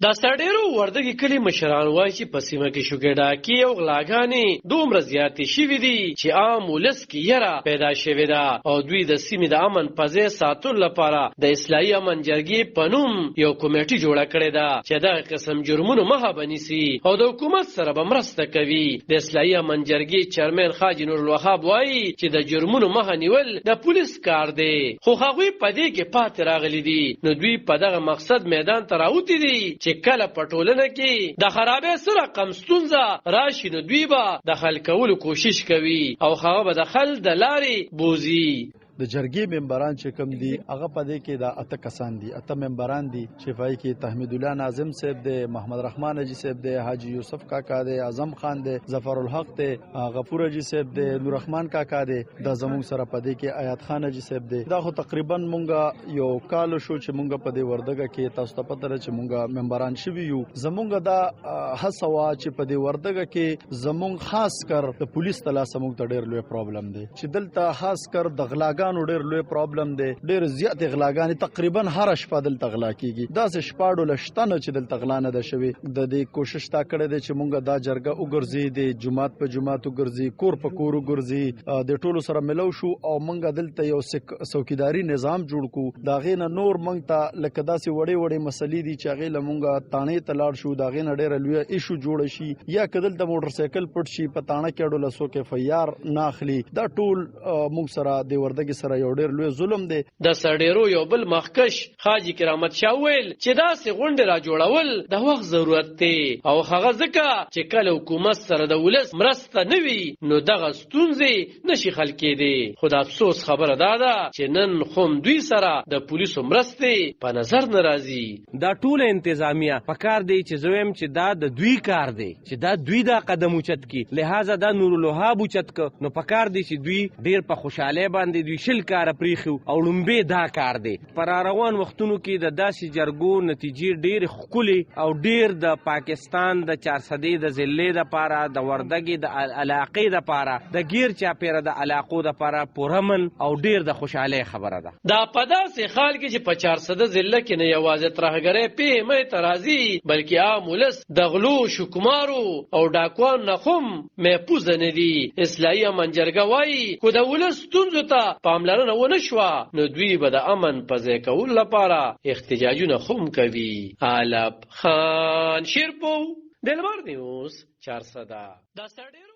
دا سړیرو وردګي کلی مشران وایي چې په سیمه کې شوګې ډاکې او غلاګانې دومره زیاتې شوې دي چې عام ولس کې یره پیدا شوې ده او دوی د سیمې د امن په ځای ساتلو لپاره د اصلاحي امن جرګې په نوم یو کمیټه جوړه کړې ده چې دغه قسم جرمونو مخه بنیسي او د حکومت سره به مرسته کوي. د اصلاحي امن جرګې چیرمن حاجي نور الوهاب وایي چې د جرمونو مخه نیول د پولیس کار دی، خو هغوی په دې کې پاتې راغلي دي. نو دوی په دغه مقصد میدان ته راوتي دي چې کله په ټولنه کې د خرابې سره کم ستونزه راشي نو دوی به د حل کولو کوشش کوي او هغه به د حل د لارې بوزي. د جرګې ممبران چې کوم دي هغه په دې کې د اته کسان دي، اته ممبران دي چې پای کې تحمید الله ناظم صاحب دی، محمد رحمان اجي صاحب دی، حاجی یوسف کاکا دی، اعظم خان دی، ظفر الحق دی، غفور اجي صاحب دی، نور رحمان کاکا دی، د زموږ سره په دې کې آیات خان اجي صاحب دی. دا خو تقریبا مونږه یو کال شو چې مونږ په دې وردګه کې تاسو ته پته ده چې مونږ ممبران شوي یو. زمونږ دا هڅه وا چې په دې وردګه کې زمونږ خاص کر د پولیس تلاسه مونږ ته ډېر لوی پرابلم دی چې دلته خاص کر د غلاګان ډېر لوی پرابلم دی، ډېر زیات غلاګانې تقریبا هر شپه دلته غلا کیږي. داسې شپاړو لشتنه چې دلته غلا نه ده شوې. د دې کوشش تا کړې ده چې مونږ دا جرګه وګرځي، د جمعات په جمعات وګرځي، کور په کور وګرځي، د ټولو سره ملو شو او مونږ دلته یو څوکیداری نظام جوړ کو. دا غینه نور مونږ ته لکه داسې وړې مسلې دي چې هغه لمونږه تانې تلاړ شو، دا غینه ډېر لوی ایشو جوړ شي یا کدل د موټر سایکل پټ شي په تانه کې ډول سو کې فیار ناخلی. دا ټول مونږ سره د وردګي سره یو ډېر لوی ظلم دی. د سړیرو یو بل مخکش حاجی کرامت شاه ویل چې داسې غونډې را جوړول د وخت ضرورت دی او هغه ځکه چې کله حکومت سره د ولس مرسته نه وي نو دغه ستونزې نشي حل کېدی. خو د افسوس خبره دا ده چې نن خو دوی سره د پولیسو مرستې په نظر نه راځي. دا ټول انتظامیه پکار دی چې زویم چې دا د دوی کار دی چې دا دوی دا قدم اوچت کی، لہذا دا نور الوهاب اوچت ک نو پکار دی چې دوی ډیر په خوشاله باندې دوی شل کار پریخو او لومبه دا کار دی. پر روان وختونو کې د داسې جرګو نتیجې ډیر خولي او ډیر د پاکستان د 400 د ضلع د پاره د وردګي د علاقې د پاره د غیر چا پیر د علاقو د پاره پرمن او ډیر د خوشاله خبره ده. دا په داسې حال کې چې په 400 ضلع کې نه یوازې ترهګرې په مې ترازی بلکې عام ولس د غلو شکمارو او ډاکوان نخم محفوظ نه دي. اصلاحي امن جرګه وایي کو د ولس ستونزو ته پاملرنه ونه شو نو دوی به د امن په ځای کولو لپاره احتجاجونه هم کوي. علب خان شیرپو دلبر نیوز 400.